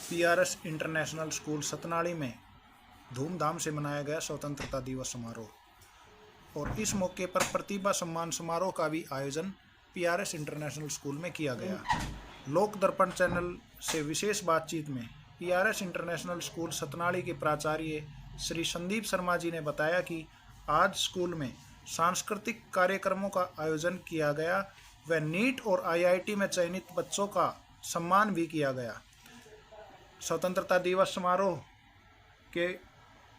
PRS international school Satnali में धूमधाम से मनाया गया स्वतंत्रता दिवस समारोह और इस मौके पर प्रतिभा सम्मान समारोह का भी आयोजन पीआरएस इंटरनेशनल स्कूल में किया गया। लोक दर्पण चैनल से विशेष बातचीत में पीआरएस इंटरनेशनल स्कूल सतनाली के प्राचार्य श्री संदीप शर्मा जी ने बताया कि आज स्कूल में सांस्कृतिक कार्यक्रमों का आयोजन किया गया व नीट और आईआईटी में चयनित बच्चों का सम्मान भी किया गया। स्वतंत्रता दिवस समारोह के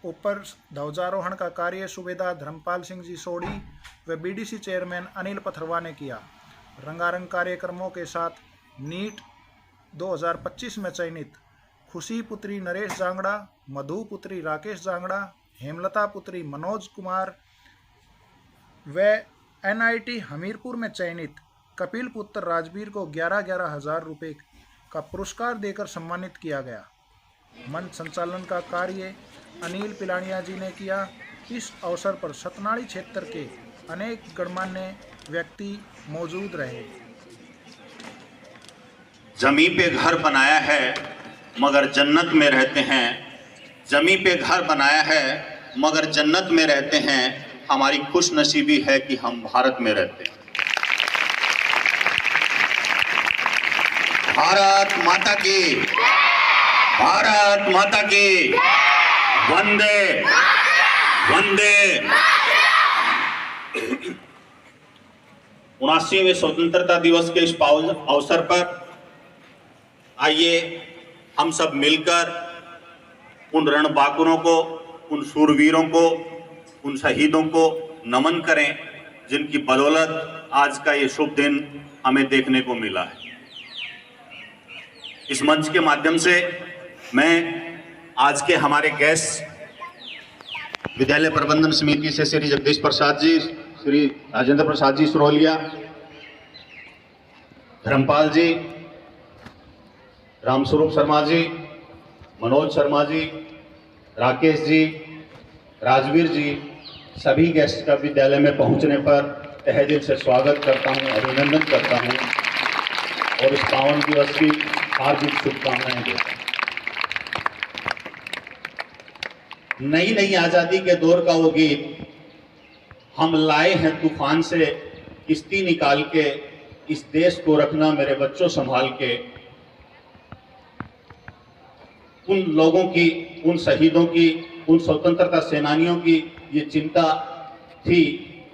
ऊपर ध्वजारोहण का कार्य सूबेदार धर्मपाल सिंह जी सोढ़ी व बीडीसी चेयरमैन अनिल पथरवा ने किया। रंगारंग कार्यक्रमों के साथ नीट 2025 में चयनित खुशी पुत्री नरेश जांगड़ा, मधु पुत्री राकेश जांगड़ा, हेमलता पुत्री मनोज कुमार व एनआईटी हमीरपुर में चयनित कपिल पुत्र राजवीर को 11,11 हजार रुपये का पुरस्कार देकर सम्मानित किया गया। मंच संचालन का कार्य अनिल पिलानिया जी ने किया। इस अवसर पर सतनाली क्षेत्र के अनेक गणमान्य व्यक्ति मौजूद रहे। जमी पे घर बनाया है मगर जन्नत में रहते हैं, जमी पे घर बनाया है मगर जन्नत में रहते हैं, हमारी खुश नसीबी है कि हम भारत में रहते हैं। भारत माता की, भारत माता की, वंदे वंदे। 79वें स्वतंत्रता दिवस के इस अवसर पर आइए हम सब मिलकर उन रणबांकुरों को, उन शूरवीरों को, उन शहीदों को नमन करें जिनकी बदौलत आज का ये शुभ दिन हमें देखने को मिला है। इस मंच के माध्यम से मैं आज के हमारे गेस्ट विद्यालय प्रबंधन समिति से श्री जगदीश प्रसाद जी, श्री राजेंद्र प्रसाद जी सुरोलिया, धर्मपाल जी, रामस्वरूप शर्मा जी, मनोज शर्मा जी, राकेश जी, राजवीर जी, सभी गेस्ट का विद्यालय में पहुंचने पर तहे दिल से स्वागत करता हूं, अभिनंदन करता हूं और इस पावन दिवस की हार्दिक शुभकामनाएं देता हूं। नई नई आजादी के दौर का वो गीत, हम लाए हैं तूफान से किश्ती निकाल के, इस देश को रखना मेरे बच्चों संभाल के। उन लोगों की, उन शहीदों की, उन स्वतंत्रता सेनानियों की ये चिंता थी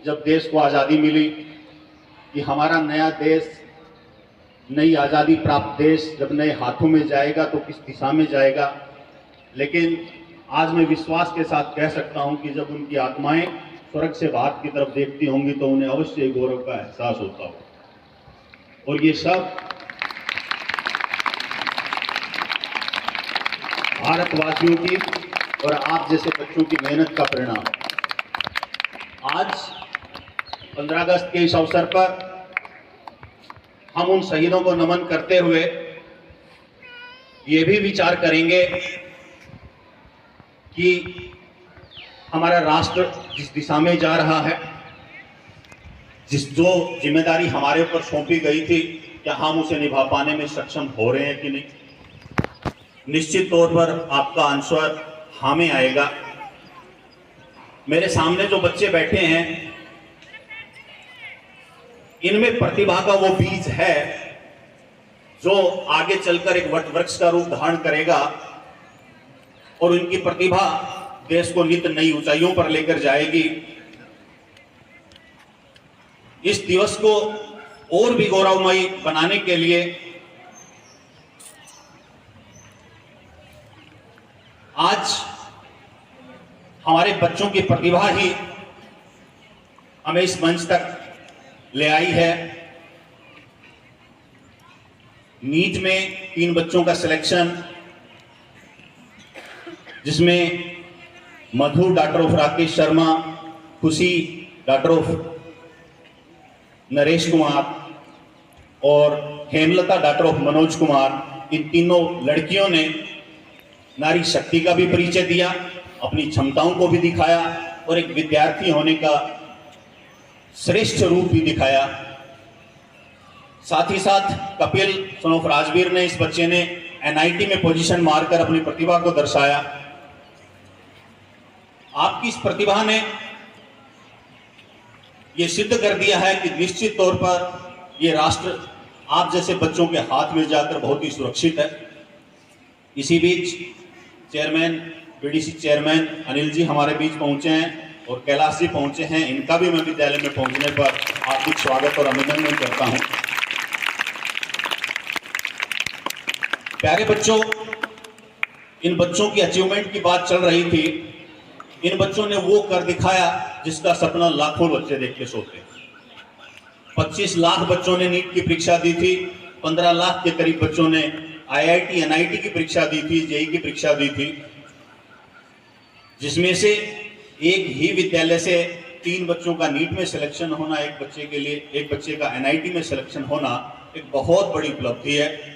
जब देश को आज़ादी मिली कि हमारा नया देश, नई आज़ादी प्राप्त देश जब नए हाथों में जाएगा तो किस दिशा में जाएगा। लेकिन आज मैं विश्वास के साथ कह सकता हूं कि जब उनकी आत्माएं स्वर्ग से भारत की तरफ देखती होंगी तो उन्हें अवश्य गौरव का एहसास होता हो। और ये सब भारतवासियों की और आप जैसे बच्चों की मेहनत का परिणाम। आज 15 अगस्त के इस अवसर पर हम उन शहीदों को नमन करते हुए ये भी विचार करेंगे कि हमारा राष्ट्र जिस दिशा में जा रहा है, जो जिम्मेदारी हमारे ऊपर सौंपी गई थी, क्या हम उसे निभा पाने में सक्षम हो रहे हैं कि नहीं। निश्चित तौर पर आपका आंसर हाँ में आएगा। मेरे सामने जो बच्चे बैठे हैं, इनमें प्रतिभा का वो बीज है जो आगे चलकर एक वट वृक्ष का रूप धारण करेगा और उनकी प्रतिभा देश को नित नई ऊंचाइयों पर लेकर जाएगी। इस दिवस को और भी गौरवमयी बनाने के लिए आज हमारे बच्चों की प्रतिभा ही हमें इस मंच तक ले आई है। नीट में 3 बच्चों का सिलेक्शन, जिसमें मधु डॉक्टर ऑफ राकेश शर्मा, खुशी डॉक्टर ऑफ नरेश कुमार और हेमलता डॉक्टर ऑफ मनोज कुमार, इन तीनों लड़कियों ने नारी शक्ति का भी परिचय दिया, अपनी क्षमताओं को भी दिखाया और एक विद्यार्थी होने का श्रेष्ठ रूप भी दिखाया। साथ ही साथ कपिल सन ऑफ राजवीर ने, इस बच्चे ने एनआईटी में पोजीशन मारकर अपनी प्रतिभा को दर्शाया। आपकी इस प्रतिभा ने यह सिद्ध कर दिया है कि निश्चित तौर पर यह राष्ट्र आप जैसे बच्चों के हाथ में जाकर बहुत ही सुरक्षित है। इसी बीच chairman, BDC chairman Anil ji हमारे बीच पहुंचे हैं और कैलाश जी पहुंचे हैं। इनका भी मैं विद्यालय में पहुंचने पर हार्दिक स्वागत और अभिनंदन करता हूं। प्यारे बच्चों, इन बच्चों की अचीवमेंट की बात चल रही थी। इन बच्चों ने वो कर दिखाया जिसका सपना लाखों बच्चे देख के सोते हैं। 25 लाख बच्चों ने नीट की परीक्षा दी थी, 15 लाख के करीब बच्चों ने आईआईटी, एनआईटी की परीक्षा दी थी, जेईई की परीक्षा दी थी, जिसमें से एक ही विद्यालय से 3 बच्चों का नीट में सिलेक्शन होना, एक बच्चे के लिए, एक बच्चे का एनआईटी में सिलेक्शन होना एक बहुत बड़ी उपलब्धि है।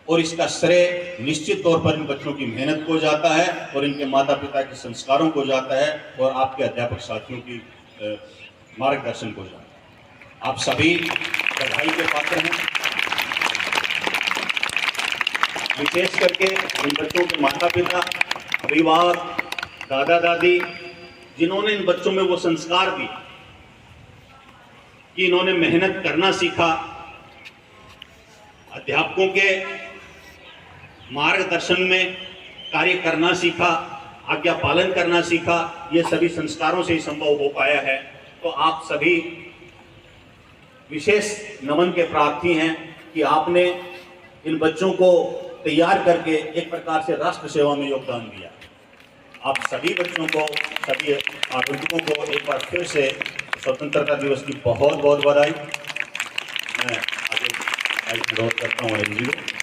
और इसका श्रेय निश्चित तौर पर इन बच्चों की मेहनत को जाता है और इनके माता पिता के संस्कारों को जाता है और आपके अध्यापक साथियों की मार्गदर्शन को जाता है। आप सभी बधाई के पात्र हैं। विशेष करके इन बच्चों के माता पिता, अभिभावक, दादा दादी, जिन्होंने इन बच्चों में वो संस्कार दिए कि इन्होंने मेहनत करना सीखा, अध्यापकों के मार्गदर्शन में कार्य करना सीखा, आज्ञा पालन करना सीखा, ये सभी संस्कारों से ही संभव हो पाया है। तो आप सभी विशेष नमन के प्रार्थी हैं कि आपने इन बच्चों को तैयार करके एक प्रकार से राष्ट्र सेवा में योगदान दिया। आप सभी बच्चों को, सभी आगंतुकों को एक बार फिर से स्वतंत्रता दिवस की बहुत बहुत बधाई। मैं आगे अनुरोध करता हूँ।